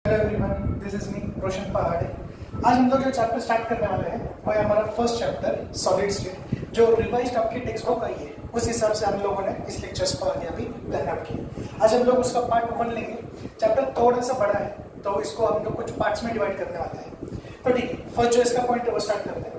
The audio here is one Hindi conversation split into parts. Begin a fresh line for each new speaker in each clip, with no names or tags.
Hello everyone, this is me Roshan Pahade. आज हम लोग जो चैप्टर स्टार्ट करने वाले हैं वो है हमारा फर्स्ट चैप्टर सॉलिड स्टेट, जो रिवाइज्ड आपकी टेक्स्ट बुक आई है उस हिसाब से हम लोगों ने इस लेक्चर्स को आगे अभी प्लान आउट किया। आज हम लोग उसका पार्ट 1 लेंगे। चैप्टर थोड़ा सा बड़ा है तो इसको हम लोग कुछ पार्ट्स में डिवाइड करने वाले हैं। तो ठीक है, फर्स्ट जो इसका पॉइंट है वो स्टार्ट करते हैं।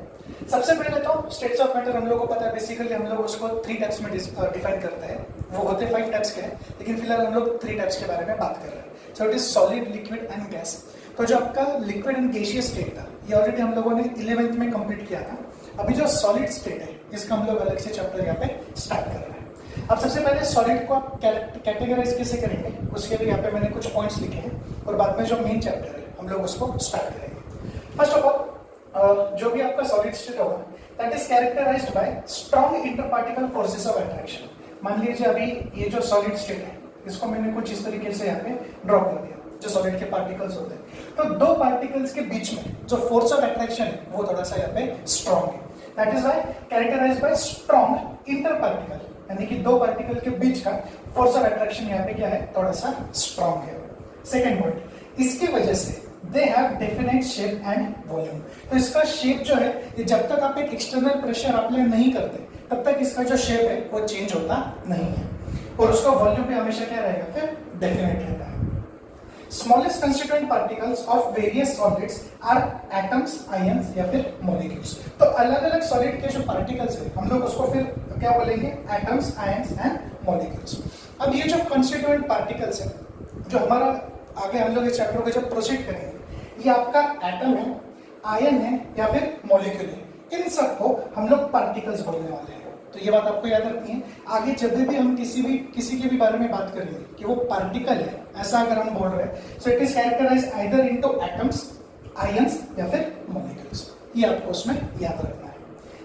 सबसे पहले तो स्टेट्स ऑफ मैटर हम लोग को पता है, बेसिकली हम लोग उसको 3 टाइप्स में डिफाइन करते हैं। वो होते 5 टाइप्स के हैं, लेकिन फिलहाल हम लोग 3 टाइप्स के बारे में बात कर रहे हैं। So it is solid, liquid and gas. तो जो आपका लिक्विड एंड गैसियस स्टेट था ये ऑलरेडी हम लोगों ने 11th में कंप्लीट किया था। अभी जो सॉलिड स्टेट है इसका हम लोग अलग से चैप्टर यहाँ पे स्टार्ट कर रहे हैं। अब सबसे पहले सॉलिड को आप कैटेगराइज कैसे करेंगे उसके लिए यहाँ पे मैंने कुछ पॉइंट्स लिखे हैं और बाद में जो मेन चैप्टर है हम लोग उसको स्टार्ट करेंगे। फर्स्ट ऑफ ऑल जो भी आपका सॉलिड स्टेट होगा that is characterized by strong interparticle forces of attraction. मान लीजिए अभी ये जो सॉलिड स्टेट है इसको मैंने कुछ इस तरीके से यहाँ पे ड्रॉ कर दिया। जो सॉलिड के पार्टिकल्स होते हैं तो दो पार्टिकल्स के बीच में जो फोर्स ऑफ अट्रैक्शन है वो थोड़ा सा यहाँ पे स्ट्रॉन्ग है। That is why characterized by strong interparticle, यानी कि दो पार्टिकल के बीच का फोर्स ऑफ अट्रैक्शन यहाँ पे क्या है, थोड़ा सा स्ट्रॉन्ग है। सेकेंड पॉइंट, इसकी वजह से they have definite shape and volume. तो इसका शेप जो है ये जब तक आप एक एक्सटर्नल प्रेशर अप्लाई नहीं करते तब तक इसका जो शेप है वो चेंज होता नहीं है और उसका वॉल्यूम भी हमेशा क्या रहेगा, फिर डेफिनेट रहता है। Smallest constituent particles of various solids are atoms, ions या फिर मॉलिक्यूल्स। तो अलग अलग सॉलिड के जो पार्टिकल्स है हम लोग उसको फिर क्या बोलेंगे, एटम्स, आयंस एंड मॉलिक्यूल्स। अब ये जो कंस्टिट्यूएंट पार्टिकल्स है जो हमारा आगे हम लोग इस चैप्टर को जब प्रोसीड करेंगे, ये आपका एटम है, आयन है या फिर मॉलिक्यूल है, इन सबको हम लोग पार्टिकल्स बोलने वाले हैं। तो ये बात आपको याद रखनी है। आगे जब भी हम किसी के भी बारे में बात करेंगे कि वो पार्टिकल है ऐसा अगर हम बोल रहे हैं, so it is characterized either into atoms, ions या फिर मॉलिक्यूल्स। ये आपको उसमें याद रखना है।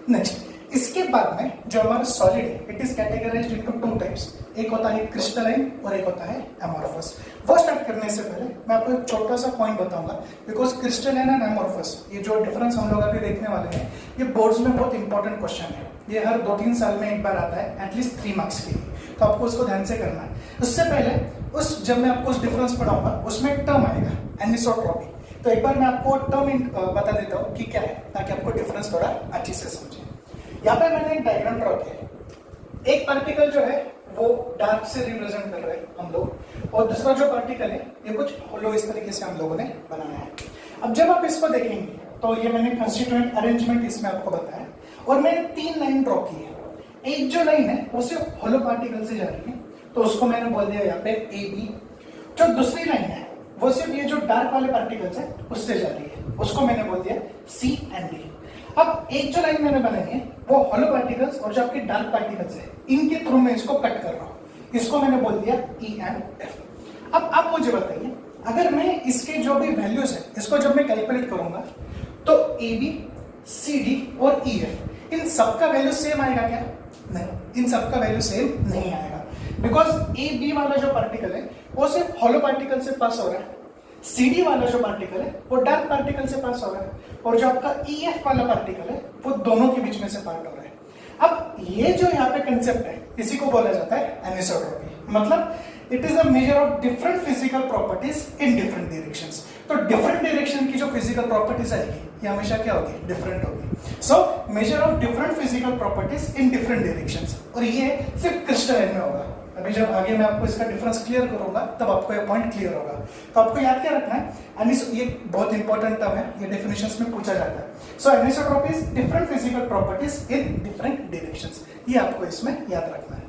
नेक्स्ट, इसके बाद में जो हमारा सॉलिड है it is categorised into 2 types. एक होता है क्रिस्टलाइन और एक होता है एमॉर्फस। वो स्टार्ट करने से पहले मैं आपको एक छोटा सा पॉइंट बताऊंगा, बिकॉज क्रिस्टलाइन एंड एमॉर्फस ये जो डिफरेंस हम लोग अभी देखने वाले हैं ये बोर्ड्स में बहुत इंपॉर्टेंट क्वेश्चन है। ये हर 2-3 साल में एक बार आता है, एटलीस्ट 3 मार्क्स के लिए, तो आपको उसको ध्यान से करना है। उससे पहले जब मैं आपको उस डिफरेंस पढ़ाऊंगा उसमें एक टर्म आएगा एनिसोट्रॉपी। तो एक बार मैं आपको टर्म बता देता हूँ कि क्या है, ताकि आपको डिफरेंस थोड़ा अच्छे से समझे। यहाँ पे मैंने एक डायग्राम ड्रॉ किया है। एक पार्टिकल जो है वो डार्क से रिप्रेजेंट कर रहे हैं हम लोग, और दूसरा जो पार्टिकल है ये कुछ होलो इस तरीके से हम लोगों ने बनाया है। अब जब आप इसको देखेंगे तो ये मैंने कंस्टिट्यूएंट अरेंजमेंट इसमें आपको बताया और मैंने 3 लाइन ड्रॉ की है। एक जो लाइन है वो सिर्फ होलो पार्टिकल से जा रही है तो उसको मैंने बोल दिया यहाँ पे ए बी। जो दूसरी लाइन है वो सिर्फ ये जो डार्क वाले पार्टिकल्स है उससे जा रही है, उसको मैंने बोल दिया सी एंड डी। अब एक जो लाइन मैंने बनाई है वो होलो पार्टिकल्स और जो आपके डार्क पार्टिकल्स है इनके थ्रू मैं इसको कट कर रहा हूँ, इसको मैंने बोल दिया ई एंड एफ। अब आप मुझे बताइए, अगर मैं इसके जो भी वैल्यूज है इसको जब मैं कैलकुलेट करूंगा तो ए बी, सी डी और ई एफ इन सबका वैल्यू सेम आएगा क्या? नहीं, इन सबका वैल्यू सेम नहीं आएगा, बिकॉज ए बी वाला जो पार्टिकल है वो सिर्फ होलो पार्टिकल से पास हो रहा है, सी डी वाला जो पार्टिकल है वो डार्क पार्टिकल से पास हो रहा है, और जो आपका ई एफ वाला पार्टिकल है वो दोनों के बीच में से पार्ट हो रहा है। अब ये जो यहाँ पे कंसेप्ट है इसी को बोला जाता है एनिसोट्रॉपी। मतलब it is a measure of different physical properties in different directions. तो डिफरेंट डायरेक्शन की जो फिजिकल प्रॉपर्टीज आएगी ये हमेशा क्या होगी, डिफरेंट होगी। So measure of different physical properties in different directions, और ये सिर्फ क्रिस्टलाइन में होगा। अभी जब आगे मैं आपको इसका डिफरेंस क्लियर करूंगा तब आपको ये पॉइंट क्लियर होगा। तो आपको याद क्या रखना है, ये बहुत इंपॉर्टेंट टर्म है, ये डेफिनेशंस में पूछा जाता है। So anisotropy is different physical properties in different directions, ये आपको इसमें याद रखना है।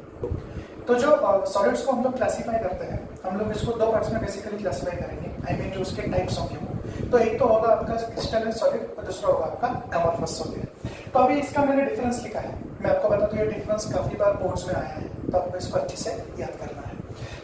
तो जो सॉलिड्स को हम लोग क्लासीफाई करते हैं, हम लोग इसको 2 पार्ट्स में बेसिकली क्लासीफाई करेंगे। आई मीन जो उसके टाइप्स होंगे वो, तो एक तो होगा आपका क्रिस्टलाइन सॉलिड और दूसरा होगा आपका एमॉर्फस सॉलिड। तो अभी इसका मैंने डिफरेंस लिखा है, मैं आपको बता दूं ये डिफरेंस काफी बार बोर्ड्स में आया है, तो आपको इसको अच्छे से याद करना है।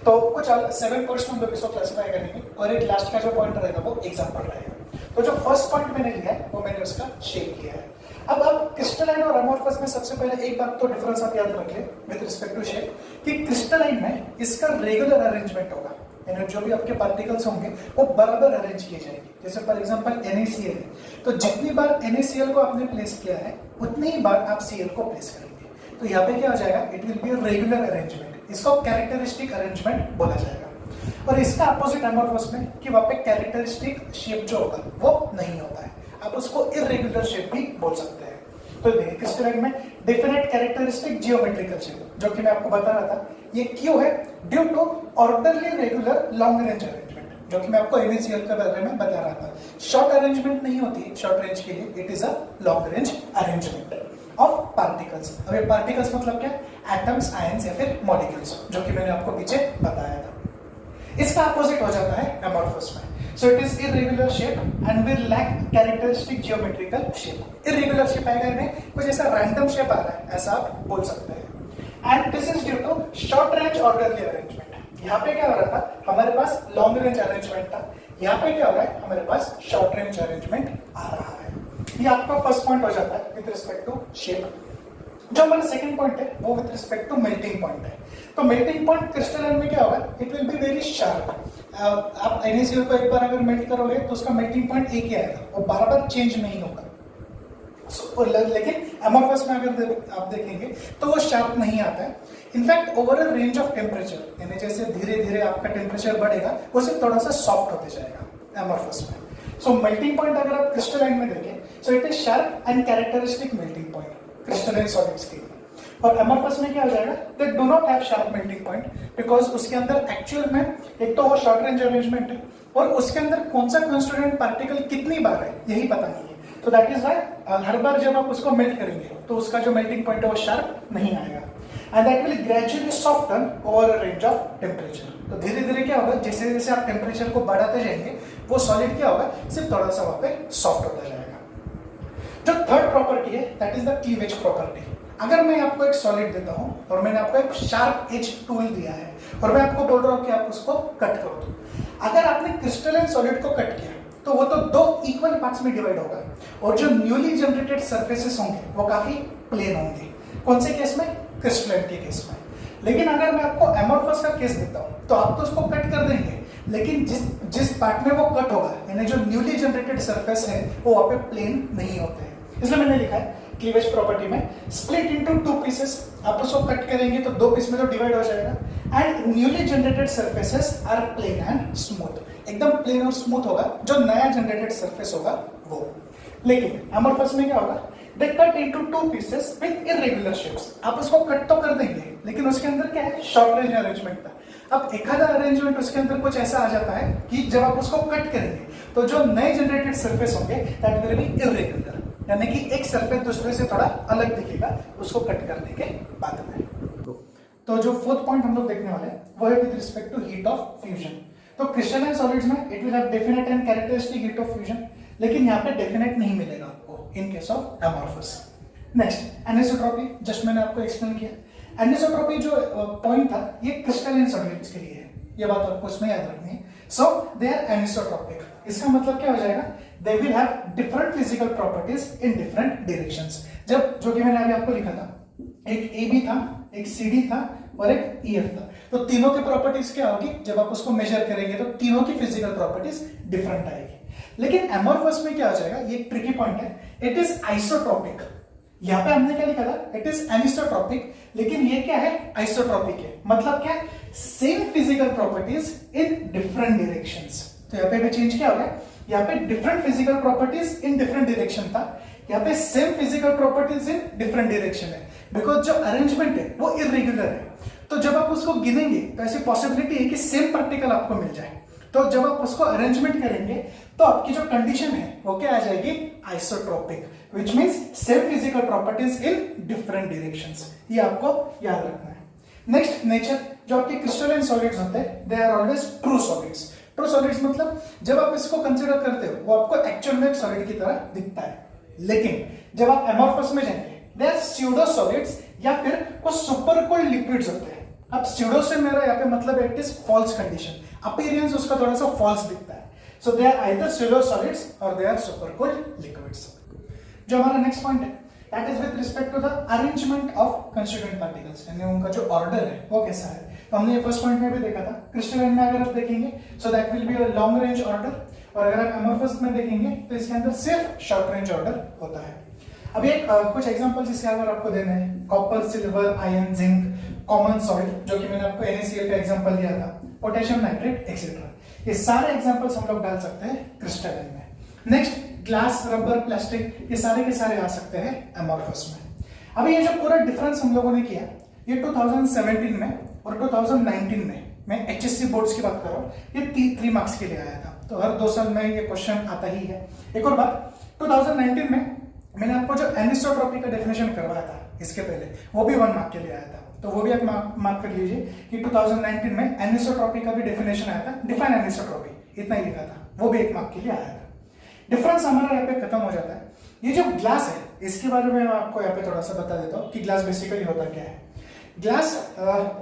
तो कुछ 7 पॉइंट्स में हम लोग इसको क्लासीफाई करेंगे और एक लास्ट का जो पॉइंट रहेगा वो एग्जाम्पल रहेगा। तो जो फर्स्ट पॉइंट मैंने लिया है वो मैंने उसका शेप लिया है। अब क्रिस्टलाइन और एमॉर्फस में सबसे पहले एक बात तो डिफरेंस आप याद रखें विद रिस्पेक्ट टू शेप, कि क्रिस्टलाइन में इसका रेगुलर अरेंजमेंट होगा, यानी जो भी आपके पार्टिकल्स होंगे वो बराबर अरेंज किए जाएंगे। जैसे फॉर एग्जांपल NaCl है, तो जितनी बार NaCl को आपने प्लेस किया है उतनी ही बार आप Cl को प्लेस करेंगे। तो यहाँ पे क्या हो जाएगा, it will be a regular arrangement, इसको कैरेक्टरिस्टिक अरेंजमेंट बोला जाएगा। और इसका अपोजिट एमोर्फस में कि वहाँ पे कैरेक्टरिस्टिक शेप जो होगा वो नहीं होता है, आप उसको इरेगुलर शेप भी बोल सकते हैं। तो देखिए क्रिस्टलाइन में डेफिनेट कैरेक्टरिस्टिक जियोमेट्रिकल शेप, जो कि मैं आपको बता रहा था, ये क्यों है? Due to orderly regular long range arrangement, जो कि मैं आपको इनिशियल के बारे में बता रहा था। शॉर्ट अरेंजमेंट नहीं होती है शॉर्ट रेंज के लिए, it is a long range arrangement of particles. अब ये पार्टिकल्स मतलब क्या? एटम्स, आयंस या फिर मॉलिक्यूल्स, जो कि मैंने आपको पीछे बताया था। इसका अपोजिट हो जाता है एमोर्फस में। So it is irregular shape and will lack characteristic geometrical shape. Irregular shape आएगा इन्हें कुछ ऐसा random shape आ रहा है, ऐसा आप बोल सकते हैं। And this is due to short range orderly arrangement. यहाँ पे क्या हो रहा था? हमारे पास long range arrangement था। यहाँ पे क्या हो रहा है? हमारे पास short range arrangement आ रहा है। ये आपका फर्स्ट पॉइंट हो जाता है with respect to shape। जो हमारा सेकंड पॉइंट है वो with respect to melting point है। तो मेल्टिंग पॉइंट क्रिस्टलाइन में क्या होगा? It will be very sharp. आप NaCl को एक बार अगर मेल्ट करोगे तो उसका मेल्टिंग पॉइंट एक ही आएगा, वो बार बार चेंज नहीं होगा। लेकिन एमोर्फस में अगर आप देखेंगे तो वो शार्प नहीं आता है। In fact over a range of temperature, यानी जैसे धीरे धीरे आपका टेम्परेचर बढ़ेगा वो सिर्फ थोड़ा सा सॉफ्ट होते जाएगा एमोर्फस में। सो मेल्टिंग पॉइंट अगर आप क्रिस्टलाइन में देखें सो it is sharp and characteristic melting point crystalline solids के लिए। और एमोर्फस में क्या हो जाएगा? They do not have sharp melting point, because उसके अंदर एक्चुअल में एक तो वो शॉर्ट रेंज अरेंजमेंट है और उसके अंदर कौन सा कंस्टिट्यूएंट पार्टिकल कितनी बार है यही पता नहीं है। तो दैट इज व्हाई हर बार जब आप उसको मेल्ट करेंगे तो उसका जो मेल्टिंग पॉइंट है वो शार्प नहीं आएगा। And that will gradually soften over a range of temperature. तो धीरे धीरे क्या होगा? जैसे जैसे आप टेम्परेचर को बढ़ाते जाएंगे वो सॉलिड क्या होगा? सिर्फ थोड़ा सा वहां पे सॉफ्ट होता जाएगा। जो थर्ड प्रॉपर्टी है that is the cleavage property. अगर मैं आपको एक सॉलिड देता हूं और मैंने आपको एक शार्प एज टूल दिया है और मैं आपको बोल रहा हूं कि आप उसको कट करो, तो अगर आपने क्रिस्टलाइन सॉलिड को कट किया तो वो तो दो इक्वल पार्ट्स में डिवाइड होगा और जो न्यूली जनरेटेड सरफेसेस होंगे वो काफी प्लेन होंगे। कौन से केस में? क्रिस्टलाइन के केस में। लेकिन अगर मैं आपको एमोर्फस का केस देता हूं तो आप तो उसको कट कर देंगे, लेकिन जिस पार्ट में वो कट होगा यानी जो न्यूली जनरेटेड सरफेस है वो वहां पे प्लेन नहीं होते हैं। इसलिए मैंने लिखा है क्लीवेज प्रॉपर्टी में स्प्लिट इनटू टू पीसेस। आप उसको कट करेंगे तो दो पीस में तो डिवाइड हो जाएगा। And newly generated surfaces are plane and smooth, एकदम प्लेन और स्मूथ होगा जो नया जनरेटेड सरफेस होगा वो। लेकिन एमोर्फस में क्या होगा? They cut into two pieces with irregular shapes. आप उसको कट तो कर देंगे लेकिन उसके अंदर क्या है? शॉर्ट रेंज अरेंजमेंट था। अब एखादा अरेंजमेंट उसके अंदर कुछ ऐसा आ जाता है कि जब आप उसको कट करेंगे तो जो नए जनरेटेड सरफेस होंगे दैट विल बी इरेगुलर, यानी कि एक सरफेस दूसरे से थोड़ा अलग दिखेगा उसको कट करने के बाद में। तो जो फोर्थ पॉइंट हम लोग देखने वाले हैं वो है with respect to heat of fusion. तो क्रिस्टलाइन सॉलिड्स में it will have definite and characteristic heat of fusion, लेकिन यहाँ पे डेफिनेट नहीं मिलेगा आपको in case of amorphous. Next anisotropy, just मैंने आपको एक्सप्लेन किया। एनिसोट्रॉपी जो पॉइंट था ये क्रिस्टलाइन सॉलिड्स के लिए है, ये बात आपको इसमें याद रखनी है। So they are anisotropic. इसका मतलब क्या हो जाएगा? They will have different physical properties in different directions. जब जो कि मैंने अभी आपको लिखा था, एक AB था, एक CD था और एक EF था, तो तीनों की प्रॉपर्टीज क्या होगी? जब आप उसको मेजर करेंगे तो तीनों की फिजिकल प्रॉपर्टीज डिफरेंट आएगी। लेकिन एमोर्फस में क्या हो जाएगा? ये एक ट्रिकी पॉइंट है, इट इज आइसोट्रॉपिक। यहाँ पे हमने क्या लिखा था? इट इज एनिसोट्रॉपिक, लेकिन ये क्या है? आइसोट्रॉपिक है। मतलब क्या? Same physical properties in different directions. तो यहाँ पे भी चेंज क्या हो गया? यहाँ पे different physical properties in different direction था, यहाँ पे same physical properties in different direction है, बिकॉज जो अरेंजमेंट है वो इरेगुलर है। तो जब आप उसको गिनेंगे तो ऐसी पॉसिबिलिटी है कि सेम पार्टिकल आपको मिल जाए। तो जब आप उसको अरेंजमेंट करेंगे तो आपकी जो कंडीशन है वो क्या आ जाएगी? Isotropic, which means same physical properties in different directions. ये आपको याद रखना है। नेक्स्ट नेचर, जो आपके क्रिस्टलाइन सॉलिड्स होते हैं they are always true solids. True solids मतलब जब आप इसको कंसीडर करते हो वो आपको एक्चुअल में एक सॉलिड की तरह दिखता है, लेकिन जब आप एमोर्फस में जाएंगे दे आर स्यूडो सॉलिड्स या फिर कुछ सुपर कोल्ड लिक्विड्स होते हैं। अब स्यूडो से मेरा यहाँ पे मतलब it is false condition, appearance उसका थोड़ा सा फॉल्स दिखता है। So they are either pseudo solids और they are super cold liquids. जो हमारा नेक्स्ट पॉइंट है that is with respect to the arrangement of constituent particles, यानी उनका जो ऑर्डर है वो कैसा है। तो हमने ये फर्स्ट पॉइंट में भी देखा था, क्रिस्टलाइन में अगर आप देखेंगे so that will be a long range order, और अगर आप एमोर्फस में देखेंगे तो इसके अंदर सिर्फ शॉर्ट रेंज ऑर्डर होता है। अभी एक कुछ एग्जांपल्स इसके अगर आपको देने हैं, copper, silver, iron, zinc, common salt जो कि मैंने आपको NaCl का एग्जांपल दिया था, पोटेशियम नाइट्रेट एक्सेट्रा, ये सारे एग्जांपल्स हम लोग डाल सकते हैं क्रिस्टलाइन में। नेक्स्ट ग्लास, रबर, प्लास्टिक, ये सारे के सारे आ सकते हैं अमोर्फस में। अभी ये जो पूरा डिफरेंस हम लोगों ने किया ये 2017 में और 2019 में, मैं HSC बोर्ड्स की बात कर रहा हूँ, ये 3 मार्क्स के लिए आया था, तो हर 2 साल में ये क्वेश्चन आता ही है। एक और बात, 2019 में मैंने आपको जो एनिसोट्रॉपी का डेफिनेशन करवाया था इसके पहले, वो भी 1 मार्क के लिए आया था, तो वो भी आप मार्क कर लीजिए कि 2019 में एनिसोट्रॉपी का भी डेफिनेशन आया था, डिफाइन एनिसोट्रॉपी, इतना ही लिखा था, वो भी 1 मार्क के लिए आया था। डिफरेंस हमारा यहाँ पे खत्म हो जाता है। ये जो ग्लास है इसके बारे में मैं आपको यहाँ पे थोड़ा सा बता देता हूँ कि ग्लास बेसिकली होता क्या है। ग्लास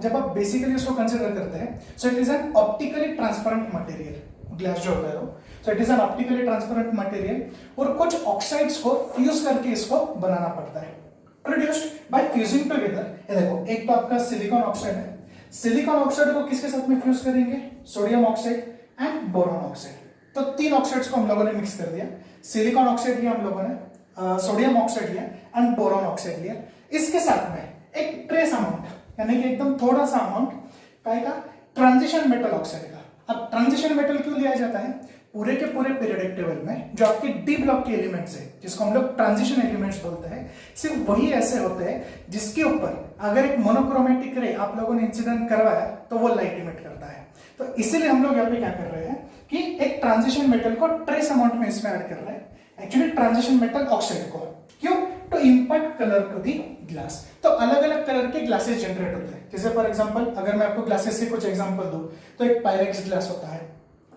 जब आप बेसिकली उसको कंसिडर करते हैं, so it is an optically transparent material, glass जो होता है वो, सो it is an optically transparent material, और कुछ ऑक्साइड्स को फ्यूज करके इसको बनाना पड़ता है, प्रोड्यूस्ड बाय फ्यूजिंग टुगेदर। ये देखो, एक तो आपका सिलिकॉन ऑक्साइड है, सिलिकॉन ऑक्साइड को किसके साथ में फ्यूज करेंगे, sodium oxide and boron oxide, तो 3 ऑक्साइड्स को हम लोगों ने मिक्स कर दिया, सिलिकॉन ऑक्साइड लिया हम लोगों ने, सोडियम ऑक्साइड लिया एंड बोरॉन ऑक्साइड लिया, इसके साथ में एक ट्रेस अमाउंट, यानी कि एकदम थोड़ा सा अमाउंट का ट्रांजिशन मेटल ऑक्साइड का। अब ट्रांजिशन मेटल क्यों लिया जाता है, पूरे के पूरे पीरियोडिक टेबल में जो आपके डी ब्लॉक के एलिमेंट्स है, जिसको हम लोग ट्रांजिशन एलिमेंट्स बोलते हैं, सिर्फ वही ऐसे होते हैं जिसके ऊपर अगर एक मोनोक्रोमेटिक रे आप लोगों ने इंसिडेंट करवाया तो वो लाइट इमिट करता है। तो इसीलिए हम लोग यहाँ पे क्या कर रहे हैं कि एक ट्रांजिशन मेटल को ट्रेस अमाउंट में इसमें ऐड कर रहे हैं, एक्चुअली ट्रांजिशन मेटल ऑक्साइड को, क्यों, to impart colour to the glass. तो अलग अलग कलर के ग्लासेस जनरेट होते हैं, जैसे फॉर एग्जांपल अगर मैं आपको ग्लासेस के कुछ एग्जांपल दूं तो एक पायरेक्स ग्लास होता है,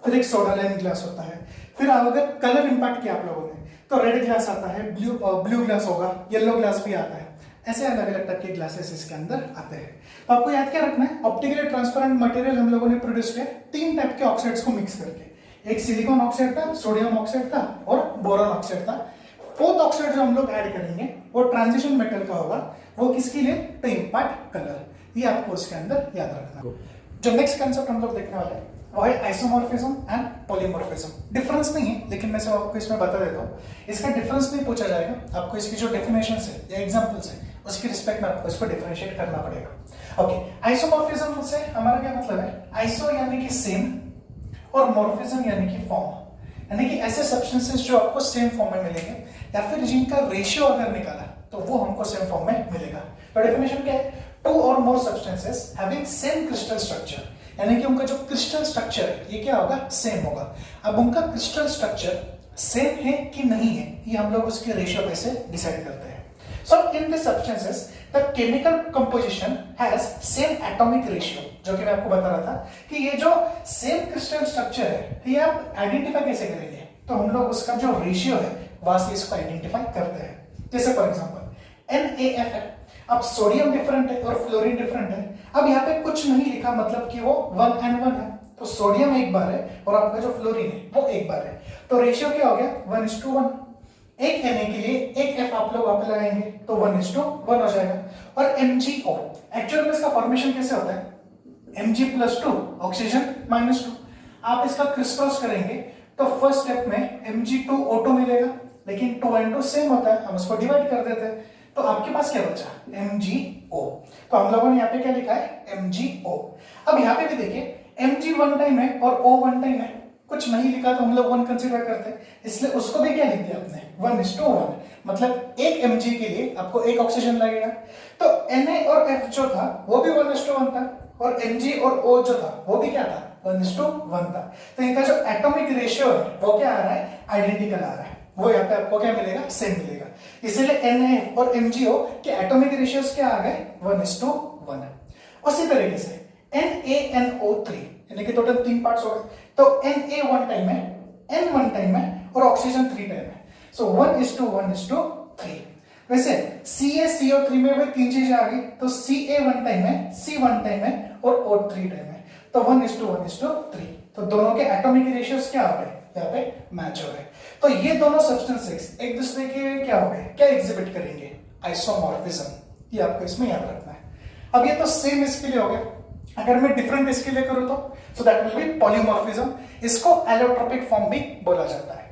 फिर एक सोडा लाइम ग्लास होता है, फिर अगर कलर इंपैक्ट किया आप लोगों ने तो रेड ग्लास आता है, ब्लू ग्लास होगा, येलो ग्लास भी आता है, ऐसे अलग अलग टाइप के ग्लासेस इसके अंदर आते हैं। तो आपको याद क्या रखना है, ऑप्टिकली ट्रांसपेरेंट मटेरियल हम लोगों ने प्रोड्यूस किया 3 टाइप के ऑक्साइड्स को मिक्स करके, एक सिलिकॉन ऑक्साइड था, सोडियम ऑक्साइड था और बोरॉन ऑक्साइड था। 4th ऑक्साइड जो हम लोग ऐड करेंगे वो ट्रांजिशन मेटल का होगा, वो किसके लिए, टू इम्पार्ट कलर, ये आपको उसके अंदर याद रखना। जो नेक्स्ट कंसेप्ट हम लोग देखने वाले हैं वो है आइसोमॉर्फिज्म एंड पॉलीमॉर्फिज्म। डिफरेंस नहीं है लेकिन मैं सब आपको इसमें बता देता हूँ, इसका डिफरेंस नहीं पूछा जाएगा, आपको इसकी जो डेफिनेशंस है या एग्जांपल्स है उसकी रिस्पेक्ट में आपको इसको डिफरेंशिएट करना पड़ेगा। ओके, आइसोमॉर्फिज्म से हमारा क्या मतलब है, आइसो यानी कि सेम और मॉर्फिज्म यानी कि फॉर्म, यानी कि ऐसे सब्सटेंसेस जो आपको सेम फॉर्म में मिलेंगे या फिर जिनका रेशियो अगर निकाला तो वो हमको सेम फॉर्म में मिलेगा। तो डेफिनेशन क्या है, 2 और मोर substances having same crystal structure, यानी कि उनका जो क्रिस्टल स्ट्रक्चर है ये क्या होगा, सेम होगा। अब उनका क्रिस्टल स्ट्रक्चर सेम है कि नहीं है ये हम लोग उसके रेशियो पे से डिसाइड करते हैं। So in the substances the chemical composition has same atomic ratio, जो कि मैं आपको बता रहा था कि ये जो सेम क्रिस्टल स्ट्रक्चर है ये आप आइडेंटिफाई कैसे करेंगे, तो हम लोग उसका जो रेशियो है वहां से इसको आइडेंटिफाई करते हैं। जैसे फॉर एग्जांपल NaF है, अब सोडियम डिफरेंट है और फ्लोरीन डिफरेंट है, अब यहाँ पे कुछ नहीं लिखा मतलब कि वो 1 है, तो सोडियम एक बार है और आपका जो फ्लोरीन है वो एक बार है, तो रेशियो क्या हो गया 1:1। एक Na के लिए एक F आप लोग वहां पे लगाएंगे तो 1:1 हो जाएगा। और MgO एक्चुअल में इसका फॉर्मेशन कैसे होता है, Mg+2 ऑक्सीजन -2, आप इसका क्रिस क्रॉस करेंगे तो फर्स्ट स्टेप में Mg2O2 मिलेगा, लेकिन 2 and 2 सेम होता है, हम उसको डिवाइड कर देते हैं तो आपके पास क्या बचा, MgO। तो हम लोगों ने यहाँ पे क्या लिखा है, MgO। अब यहाँ पे भी देखिए Mg 1 टाइम है और O 1 टाइम है, कुछ नहीं लिखा तो हम लोग 1 कंसीडर करते हैं, इसलिए उसको भी क्या लिख दिया आपने 1:1, मतलब एक Mg के लिए आपको एक ऑक्सीजन लगेगा। तो Na और F जो था वो भी 1:1 था और Mg और O जो था वो भी क्या था 1:1 था, तो इनका जो एटॉमिक रेशियो है वो क्या आ रहा है, आइडेंटिकल आ रहा है, वो यहाँ पे आपको क्या मिलेगा, सेम मिलेगा। इसीलिए Na और MgO के एटॉमिक रेशियोस क्या आ गए 1:1। उसी तरीके से NaNO3 यानी कि टोटल 3 पार्ट्स हो गए, तो Na 1 टाइम है, N 1 टाइम है और ऑक्सीजन 3 टाइम है, सो 1:1:3। वैसे CaCO3 में वही 3 चीजें आ गई, तो Ca 1 टाइम है, C 1 टाइम है और O 3 टाइम है, तो 1:1:3। तो दोनों के एटॉमिक रेशियोस क्या हो गए, यहाँ पे मैच हो गए। तो ये दोनों सब्सटेंसेस एक दूसरे के क्या हो गए, क्या एग्जिबिट करेंगे, आइसोमॉर्फिज्म, ये आपको इसमें याद रखना है। अब ये तो सेम इसके लिए हो गया, अगर मैं डिफरेंट इसके लिए करूं तो so that will be polymorphism, इसको एलोट्रोपिक फॉर्म भी बोला जाता है।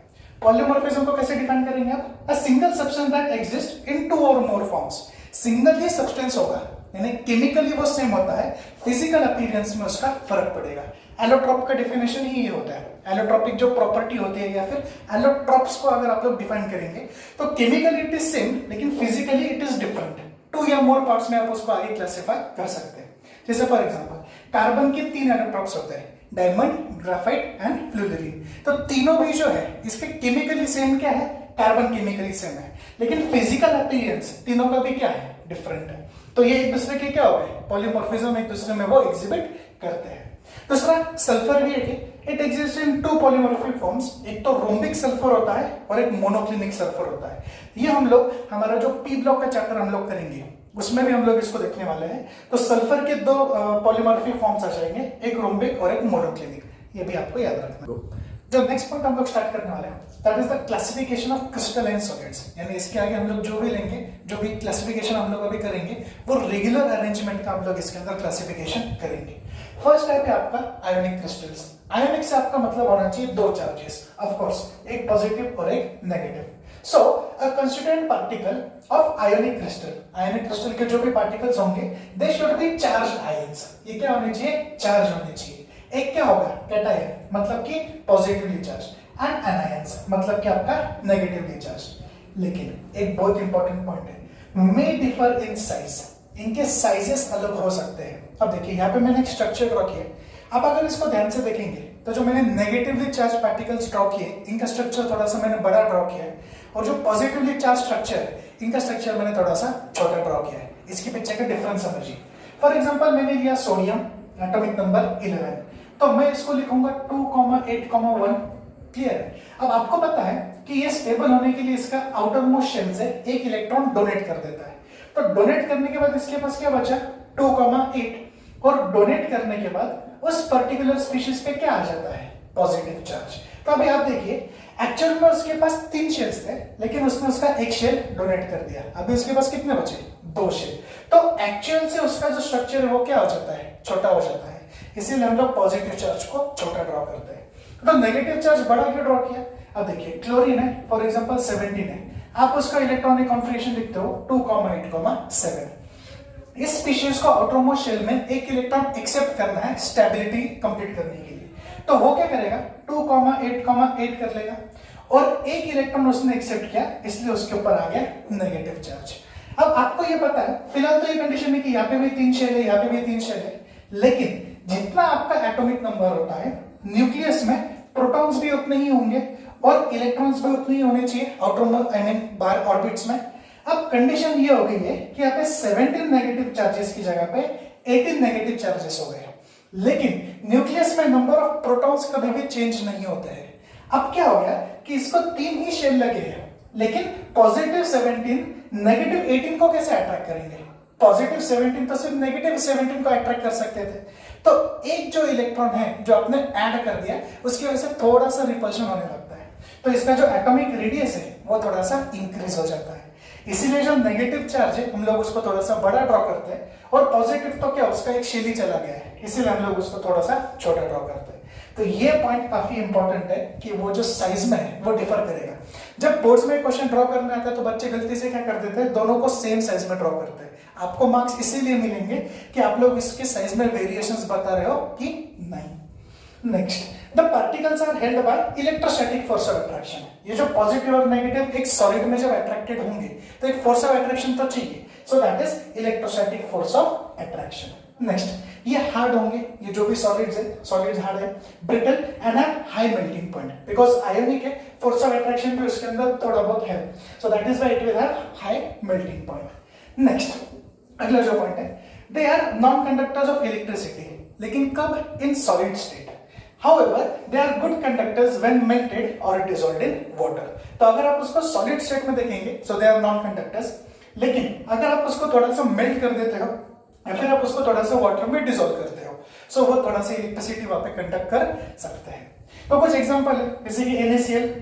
पॉलीमॉर्फिज्म को कैसे डिफाइन करेंगे आप, a single substance that exist in 2 और मोर फॉर्म्स, सिंगल ही सब्सटेंस होगा यानी केमिकली वो सेम होता है, फिजिकल अपीयरेंस में उसका फर्क पड़ेगा। एलोट्रॉप का डेफिनेशन ही ये होता है। एलोट्रॉपिक जो प्रॉपर्टी होती है या फिर एलोट्रॉप्स को अगर आप लोग डिफाइन करेंगे तो केमिकली इट इज सेम लेकिन फिजिकली इट इज डिफरेंट। 2 या मोर पार्ट्स में आप उसको आगे क्लासिफाई कर सकते हैं। जैसे फॉर एग्जांपल कार्बन के 3 एलोट्रॉप्स होते हैं, डायमंड, ग्राफाइट एंड फ्लूरिन। तो तीनों भी जो है इसके केमिकली सेम क्या है, कार्बन केमिकली सेम है, लेकिन फिजिकल अपीयरेंस तीनों का भी क्या है, डिफरेंट है। तो ये एक दूसरे के क्या हो गए, पॉलीमॉर्फिज्म एक दूसरे में वो एग्जिबिट करते हैं। दूसरा सल्फर भी है, it exist in 2 polymorphic forms, एक तो रोम्बिक सल्फर होता है और एक मोनोक्लिनिक सल्फर होता है। ये हम लोग हमारा जो पी ब्लॉक का चैप्टर हम लोग करेंगे उसमें भी हम लोग इसको देखने वाले हैं। तो सल्फर के 2 पॉलीमॉर्फिक फॉर्म्स आ जाएंगे, एक रोम्बिक और एक मोनोक्लिनिक, ये भी आपको याद रखना। जो नेक्स्ट पॉइंट हम लोग स्टार्ट करने वाले हैं that is the classification of crystalline solids. यानी इसके आगे हम लोग जो भी लेंगे, जो भी क्लासिफिकेशन हम लोग अभी करेंगे वो रेगुलर अरेंजमेंट का हम लोग इसके अंदर क्लासिफिकेशन करेंगे। फर्स्ट टाइप है आपका आयोनिक क्रिस्टल्स। आयोनिक से आपका मतलब होना चाहिए 2 चार्जेस, ऑफ कोर्स एक पॉजिटिव और एक negative. So a constituent particle of ionic crystal, ionic crystal के जो भी पार्टिकल्स होंगे they should be charged ions. ये क्या होने चाहिए, चार्ज होने चाहिए। एक क्या होगा, कैटायन, मतलब कि पॉजिटिवली चार्ज, एंड एनायंस मतलब कि आपका नेगेटिवली चार्ज। लेकिन एक बहुत इंपॉर्टेंट पॉइंट है, मे डिफर इन साइज, इनके साइजेस अलग हो सकते हैं। अब देखिए यहाँ पे मैंने एक स्ट्रक्चर ड्रॉ किया, अब अगर इसको ध्यान से देखेंगे तो जो मैंने नेगेटिवली चार्ज पार्टिकल्स ड्रॉ किए इनका स्ट्रक्चर थोड़ा सा मैंने बड़ा ड्रॉ किया है, और जो पॉजिटिवली चार्ज स्ट्रक्चर है इनका स्ट्रक्चर मैंने थोड़ा सा छोटा ड्रॉ किया है। इसके पीछे का डिफरेंस समझिए। फॉर एग्जांपल मैंने लिया सोडियम, एटॉमिक नंबर 11, तो मैं इसको लिखूंगा 2,8,1। क्लियर है। अब आपको पता है कि ये स्टेबल होने के लिए इसका आउटर मोस्ट शेल से एक इलेक्ट्रॉन डोनेट कर देता है। तो डोनेट करने के बाद इसके पास क्या बचा, 2,8, और डोनेट करने के बाद उस पर्टिकुलर स्पीशीज पे क्या आ जाता है, पॉजिटिव चार्ज। तो अभी आप देखिए एक्चुअल में उसके पास 3 शेल्स थे लेकिन उसने उसका एक शेल डोनेट कर दिया, अभी उसके पास कितने बचे, 2 शेल। तो एक्चुअल से उसका जो स्ट्रक्चर है वो क्या हो जाता है, छोटा हो जाता है, इसीलिए हम लोग पॉजिटिव चार्ज को छोटा ड्रॉ करते हैं। तो नेगेटिव चार्ज बड़ा क्यों ड्रॉ किया, अब देखिए क्लोरीन है फॉर एग्जांपल 17 है, आप उसका इलेक्ट्रॉनिक कॉन्फिगरेशन लिखते हो 2,8,7। इस स्पीशीज को आउटरमोस्ट शेल में एक इलेक्ट्रॉन एक्सेप्ट करना है स्टेबिलिटी कंप्लीट करने के लिए, तो वो क्या करेगा 2,8,8 कर लेगा, और एक इलेक्ट्रॉन उसने एक्सेप्ट किया इसलिए उसके ऊपर आ गया नेगेटिव चार्ज। अब आपको ये पता है फिलहाल तो ये कंडीशन है कि यहाँ पे भी 3 शेल है, यहाँ पे भी 3 शेल है, लेकिन जितना आपका एटॉमिक नंबर होता है न्यूक्लियस में प्रोटॉन्स भी उतने ही होंगे और इलेक्ट्रॉन्स भी उतने ही होने चाहिए आउटर आई मीन बाहर ऑर्बिट्स में। अब कंडीशन ये हो गई है कि यहाँ पे 17 नेगेटिव चार्जेस की जगह पे 18 नेगेटिव चार्जेस हो गए, लेकिन न्यूक्लियस में नंबर ऑफ प्रोटॉन्स कभी भी चेंज नहीं होते हैं। अब क्या हो गया कि इसको 3 ही शेल लगे हैं, लेकिन पॉजिटिव 17 नेगेटिव 18 को कैसे अट्रैक्ट करेंगे, पॉजिटिव 17 तो सिर्फ नेगेटिव 17 को अट्रैक्ट कर सकते थे। तो एक जो इलेक्ट्रॉन है जो आपने ऐड कर दिया उसकी वजह से थोड़ा सा रिपल्शन होने लगता है, तो इसका जो एटॉमिक रेडियस है वो थोड़ा सा इंक्रीज हो जाता है। इसीलिए जो नेगेटिव चार्ज है हम लोग उसको थोड़ा सा बड़ा ड्रॉ करते हैं, और पॉजिटिव तो क्या उसका एक शेल ही चला गया है, इसीलिए हम लोग उसको थोड़ा सा छोटा ड्रॉ करते हैं। तो ये पॉइंट काफी इंपॉर्टेंट है कि वो जो साइज में है वो डिफर करेगा। जब बोर्ड्स में क्वेश्चन ड्रॉ करना आता है तो बच्चे गलती से क्या कर देते हैं, दोनों को सेम साइज में ड्रॉ करते हैं। आपको मार्क्स इसीलिए मिलेंगे कि आप लोग इसके साइज में वेरिएशंस बता रहे हो कि नहीं। Next, the particles are held by electrostatic force of attraction. ये जो पॉजिटिव और नेगेटिव एक सॉलिड में जब अट्रैक्टेड होंगे तो एक फोर्स ऑफ अट्रैक्शन तो चाहिए, so that is electrostatic force of attraction. Next, ये हार्ड होंगे, ये जो भी सॉलिड्स है, सॉलिड्स हार्ड है, brittle and have high melting point, because ionic है, फोर्स ऑफ अट्रैक्शन भी उसके अंदर थोड़ा बहुत है, so that is why it will have high melting point. Next, अगला जो पॉइंट है, they are non conductors of electricity, लेकिन कब, in solid state. However, they are good conductors when melted or dissolved in water. तो अगर आप उसको सॉलिड स्टेट में देखेंगे, so they are non-conductors, लेकिन अगर आप उसको थोड़ा सा मेल्ट कर देते हो या फिर आप उसको थोड़ा सा वाटर में डिसॉल्व करते हो, so वो थोड़ा सा इलेक्ट्रिसिटी वहां पे कंडक्ट कर सकते हैं। तो कुछ एग्जांपल है, जैसे कि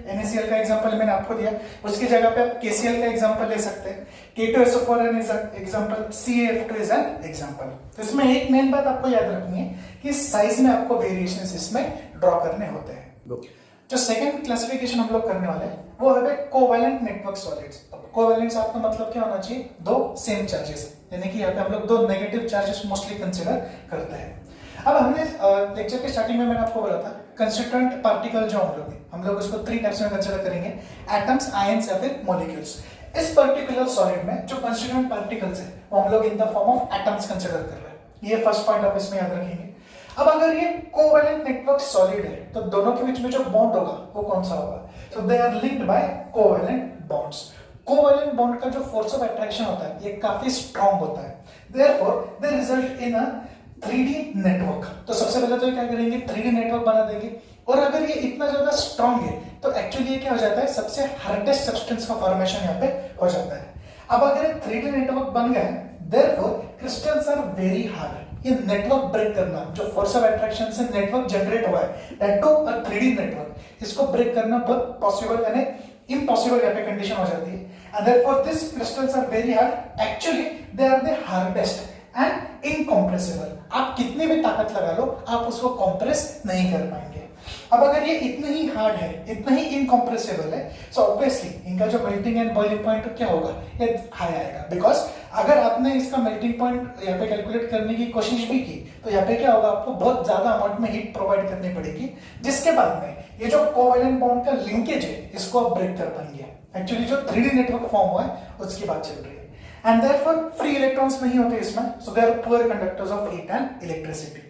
NaCl का एग्जांपल मैंने आपको दिया, उसकी जगह पे आप KCl का एग्जांपल ले सकते हैं, K2SO4 is example, CaF2 is an example. तो इसमें एक मेन बात आपको याद रखनी है कि साइज में आपको वेरिएशंस इसमें ड्रॉ करने होते हैं। जो सेकंड क्लासिफिकेशन हम लोग करने वाले हैं वो है कोवैलेंट नेटवर्क सॉलिड्स। अब कोवैलेंस आपका मतलब क्या होना चाहिए, दो सेम चार्जेस, यानी कि यहाँ पे हम लोग दो नेगेटिव चार्जेस मोस्टली कंसीडर करते हैं। अब हमने लेक्चर के स्टार्टिंग में मैंने आपको बोला था कंस्टिट्यूएंट पार्टिकल जो हम लोग उसको 3 टाइप्स में कंसीडर करेंगे, एटम्स, आयंस या फिर मॉलिक्यूल्स। इस पर्टिकुलर सॉलिड में जो कंस्टिट्यूएंट पार्टिकल्स है वो हम लोग in the form of atoms consider कर रहे हैं। ये फर्स्ट पॉइंट आप इसमें याद रखेंगे। अब अगर ये कोवैलेंट नेटवर्क सॉलिड है तो दोनों के बीच में जो बॉन्ड होगा वो कौन सा होगा, so they are linked by covalent bonds। Covalent bond का जो फोर्स ऑफ अट्रैक्शन होता है ये काफी स्ट्रांग होता है, therefore they result in a 3D network. तो सबसे पहले तो क्या करेंगे, 3D नेटवर्क बना देंगे। और अगर ये इतना ज्यादा स्ट्रांग है तो एक्चुअली ये क्या हो जाता है, सबसे हार्डेस्ट सब्सटेंस का फॉर्मेशन यहाँ पे हो जाता है। अब अगर ये 3D नेटवर्क बन गया है, therefore crystals are very hard। ये नेटवर्क ब्रेक करना, जो फोर्स ऑफ अट्रैक्शन से नेटवर्क जनरेट हुआ है, that to a 3D network, इसको ब्रेक करना बहुत पॉसिबल यानी इम्पॉसिबल यहाँ पे कंडीशन हो जाती है। And therefore this crystals are very hard, actually they are the hardest and incompressible. आप कितनी भी ताकत लगा लो आप उसको कॉम्प्रेस नहीं कर पाएंगे। अब अगर ये इतने ही हार्ड है, इतना ही इनकॉम्प्रेसिबल है, सो ऑब्वियसली इनका जो मेल्टिंग एंड बॉइलिंग पॉइंट क्या होगा, ये हाई आएगा। बिकॉज अगर आपने इसका मेल्टिंग पॉइंट यहाँ पे कैलकुलेट करने की कोशिश भी की तो यहाँ पे क्या होगा, आपको बहुत ज्यादा अमाउंट में हीट प्रोवाइड करनी पड़ेगी, जिसके बाद में ये जो कोवैलेंट बॉन्ड का लिंकेज है इसको आप ब्रेक कर पाएंगे। एक्चुअली जो 3D नेटवर्क फॉर्म हुआ है उसकी बात चल रही है। एंड देयरफॉर फ्री इलेक्ट्रॉन्स नहीं होते इसमें, so they are poor conductors of heat and electricity.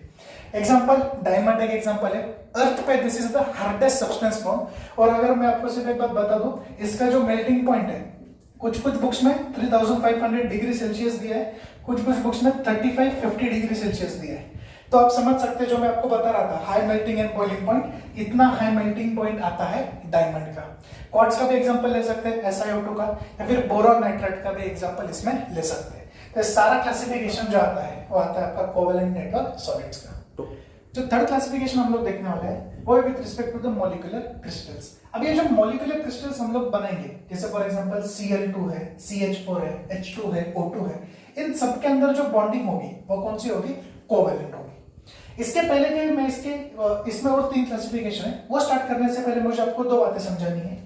Example diamond एक एग्जांपल है। अर्थ पे this is the hardest substance form, और अगर मैं आपको सिर्फ एक बात बता दूं, इसका जो मेल्टिंग पॉइंट है कुछ बुक्स में 3500 डिग्री सेल्सियस दिया है, कुछ बुक्स में 3550 डिग्री सेल्सियस दिया है। तो आप समझ सकते हैं जो मैं आपको बता रहा था, high melting and boiling point, इतना हाई मेल्टिंग पॉइंट आता है डायमंड का। क्वार्ट्ज का भी एग्जांपल ले सकते हैं, SiO2 का, या फिर बोरॉन नाइट्राइड का भी एग्जांपल इसमें ले सकते हैं। तो सारा क्लासिफिकेशन जो आता है वो आता है आपका कोवैलेंट नेटवर्क सॉलिड्स का। जो थर्ड क्लासिफिकेशन हम लोग देखने वाले हैं वो है with respect to the molecular crystals. अब ये जो मॉलिक्यूलर क्रिस्टल्स हम लोग बनाएंगे, जैसे फॉर एग्जांपल Cl2 है, CH4 है, H2 है, O2 है, इन सब के अंदर जो बॉन्डिंग होगी वो कौन सी होगी, कोवैलेंट होगी। इसके पहले कि मैं इसमें और 3 क्लासिफिकेशन है, वो स्टार्ट करने से पहले मुझे आपको 2 बातें समझानी है।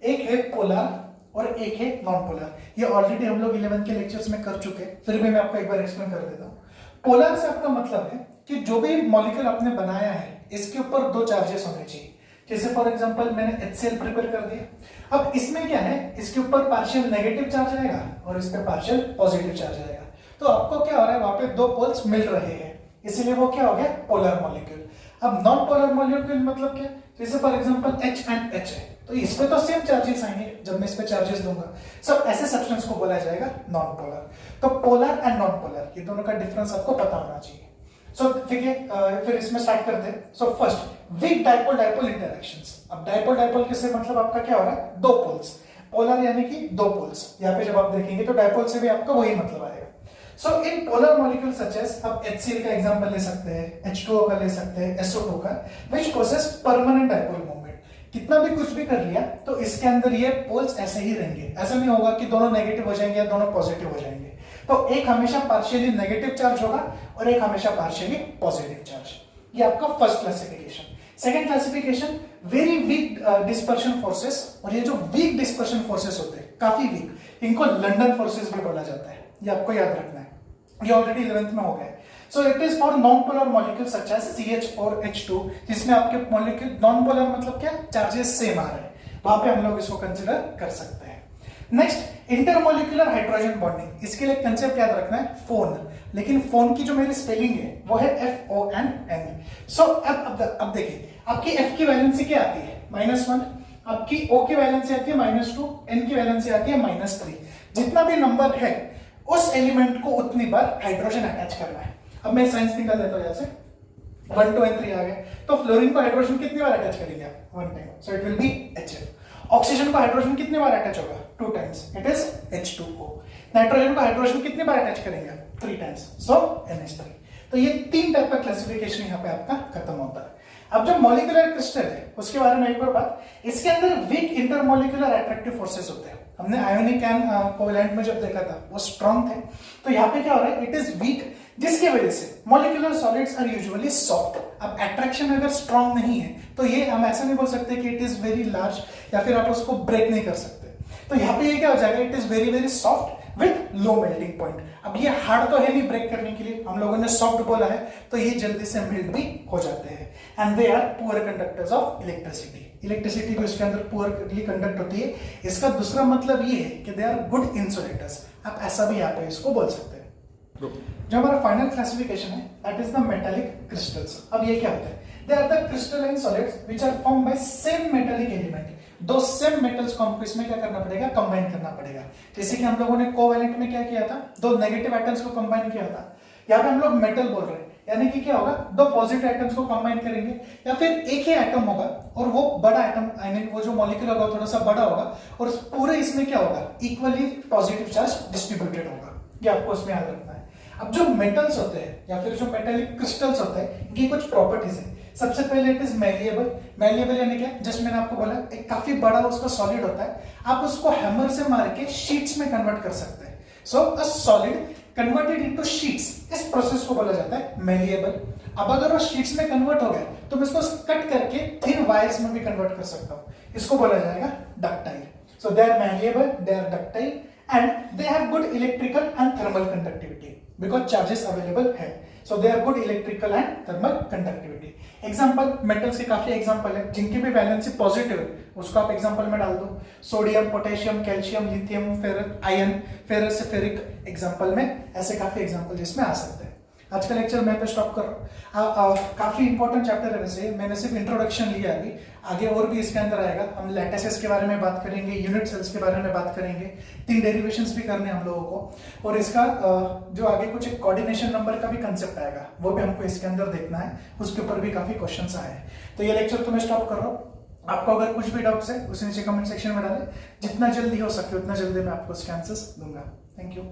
एक है पोलर और एक है नॉन पोलर। ये ऑलरेडी हम लोग 11th के लेक्चर्स में कर चुके हैं, फिर भी मैं आपको एक बार एक्सप्लेन कर देता हूँ। पोलर से आपका मतलब है कि जो भी मॉलिक्यूल आपने बनाया है इसके ऊपर 2 चार्जेस होने चाहिए। जैसे फॉर एग्जांपल मैंने HCl प्रिपेयर कर दिया, अब इसमें क्या है, इसके ऊपर पार्शियल नेगेटिव चार्ज आएगा और इस पे पार्शियल पॉजिटिव चार्ज आएगा। तो आपको क्या हो रहा है, वहां पे 2 पोल्स मिल रहे हैं, इसीलिए वो क्या हो गया, पोलर मॉलिक्यूल। अब नॉन पोलर मॉलिक्यूल मतलब क्या, जैसे for example H and H है, तो इस पे तो सेम चार्जेस आएंगे जब मैं इस पे चार्जेस दूंगा, सब ऐसे सब्सटेंस को बोला जाएगा नॉन पोलर। तो पोलर एंड नॉन पोलर ये दोनों का डिफरेंस आपको पता होना चाहिए। सो ठीक है, फिर इसमें स्टार्ट करते हैं। So first weak dipole dipole interactions. अब डाइपोल डाइपोल किससे मतलब आपका क्या हो रहा है, 2 पोल्स। पोलर यानी कि 2 पोल्स, यहाँ पे जब आप देखेंगे तो डाइपोल से भी आपका वही मतलब आएगा। So in polar molecule such as आप HCl का एग्जांपल ले सकते हैं, H2O का ले सकते हैं, SO2 का, which causes permanent dipole moment. कितना भी कुछ भी कर लिया तो इसके अंदर ये पोल्स ऐसे ही रहेंगे, ऐसा नहीं होगा कि दोनों नेगेटिव हो जाएंगे या दोनों पॉजिटिव हो जाएंगे। तो एक हमेशा पार्शियली नेगेटिव चार्ज होगा और एक हमेशा पार्शियली पॉजिटिव चार्ज। ये आपका first classification. Second classification very weak dispersion forces. और ये जो वीक डिस्पर्शन फोर्सेस होते हैं, काफी वीक, इनको लंडन फोर्सेस भी बोला जाता है, ये आपको याद रखना है, ये ऑलरेडी 11th में हो गया है। So it is for non polar molecule such as CH4 H2, जिसमें आपके मॉलिक्यूल नॉन पोलर मतलब क्या, चार्जेस सेम आ रहे हैं, वहां पे हम लोग इसको कंसिडर कर सकते हैं। Next intermolecular hydrogen bonding. इसके लिए कंसेप्ट याद रखना है फोन, लेकिन फोन की जो मेरी स्पेलिंग है वो है FONN। सो अब देखिए, आपकी F की वैलेंसी क्या आती है, -1, आपकी O की वैलेंसी आती है -2, N की वैलेंसी आती है -3। जितना भी नंबर है उस एलिमेंट को उतनी बार हाइड्रोजन अटैच करना है। अब मैं साइंस निकाल देता हूं, यहां से 1, 2 and 3 आ गए, तो फ्लोरीन को हाइड्रोजन कितनी बार अटैच करेंगे आप, 1 time, so it will B HF। Oxygen को हाइड्रोजन कितनी बार अटैच होगा, 2 times, it is H2O। Nitrogen को हाइड्रोजन कितनी बार अटैच करेंगे आप, 3 टाइम्स, सो NH3। तो ये 3 टाइप का क्लासिफिकेशन यहाँ पे आपका खत्म होता है। अब जो मॉलिक्यूलर क्रिस्टल है उसके बारे में एक और बात, इसके अंदर वीक इंटरमोलिकुलर अट्रैक्टिव फोर्सेस होते हैं। हमने आयोनिक एंड कोवेलेंट में जब देखा था वो स्ट्रॉन्ग थे, तो यहाँ पे क्या हो रहा है, इट इज वीक, जिसकी वजह से molecular solids are usually soft. अब अट्रैक्शन अगर स्ट्रॉन्ग नहीं है तो ये हम ऐसा नहीं बोल सकते कि इट इज वेरी लार्ज या फिर आप उसको ब्रेक नहीं कर सकते। तो यहाँ पे ये क्या हो जाएगा, it is very very soft with low melting point. अब ये हार्ड तो है नहीं ब्रेक करने के लिए, हम लोगों ने सॉफ्ट बोला है, तो ये जल्दी से मेल्ट भी हो जाते हैं। And they are poor conductors of electricity. Electricity भी उसके अंदर पुअरली कंडक्ट होती है। इसका दूसरा मतलब ये है कि दे आर गुड इंसुलेटर्स। आप ऐसा भी यहाँ पे इसको बोल सकते हैं। जो हमारा फाइनल क्लासिफिकेशन है that is the metallic crystals. अब ये क्या होता है, they are the crystalline solids which are formed by same metallic element. दो सेम मेटल्स को हमको इसमें क्या करना पड़ेगा, कंबाइन करना पड़ेगा। जैसे कि हम लोगों ने कोवेलेंट में क्या किया था, दो नेगेटिव एटम्स को कंबाइन किया था। यहाँ पे हम लोग मेटल बोल रहे हैं, यानी कि क्या होगा, दो पॉजिटिव एटम्स को कंबाइन करेंगे या फिर एक ही एटम होगा और वो बड़ा एटम, आई मीन वो जो मॉलिक्यूल होगा थोड़ा सा बड़ा होगा और पूरे इसमें क्या होगा, इक्वली पॉजिटिव चार्ज डिस्ट्रीब्यूटेड होगा। ये आपको इसमें याद रखना है। अब जो मेटल्स होते हैं या फिर जो मेटालिक क्रिस्टल्स होते हैं, इनकी कुछ प्रॉपर्टीज है। सबसे पहले इट इज मैलिएबल। मैलिएबल यानी क्या, जस्ट मैंने आपको बोला एक काफी बड़ा उसका सॉलिड होता है, आप उसको हैमर से मार के शीट्स में कन्वर्ट कर सकते हैं। So a solid converted into sheets, इस प्रोसेस को बोला जाता है मैलिएबल। अब अगर वो शीट्स में कन्वर्ट हो गया तो मैं इसको कट करके थिन वायर्स में भी कन्वर्ट कर सकता हूँ, इसको बोला जाएगा ductile. So they are malleable, they are ductile and they have good electrical and thermal conductivity because charges available है। So they are good electrical and thermal conductivity. Example, metals के काफी एग्जांपल है जिनकी भी वैलेंसी पॉजिटिव है, उसको आप एग्जांपल में डाल दो। Sodium, potassium, calcium, lithium, ferrous, ion, ferrous से फेरिक एग्जांपल में ऐसे काफी एग्जांपल जिसमें आ सकते हैं। आज का लेक्चर मैं पे स्टॉप कर रहा हूँ। काफी इंपॉर्टेंट चैप्टर है वैसे, मैंने सिर्फ इंट्रोडक्शन लिया अभी, आगे और भी इसके अंदर आएगा। हम लैटिसेस के बारे में बात करेंगे, यूनिट सेल्स के बारे में बात करेंगे, 3 डेरिवेशंस भी करने हम लोगों को, और इसका जो आगे कुछ एक कोऑर्डिनेशन नंबर का भी कंसेप्ट आएगा, वो भी हमको इसके अंदर देखना है, उसके ऊपर भी काफी क्वेश्चंस आए हैं। तो ये लेक्चर तो मैं स्टॉप कर रहा हूँ। आपको अगर कुछ भी डाउट्स है उसे नीचे कमेंट सेक्शन में डालें, जितना जल्दी हो सके उतना जल्दी मैं आपको उसके आंसर्स दूंगा। Thank you.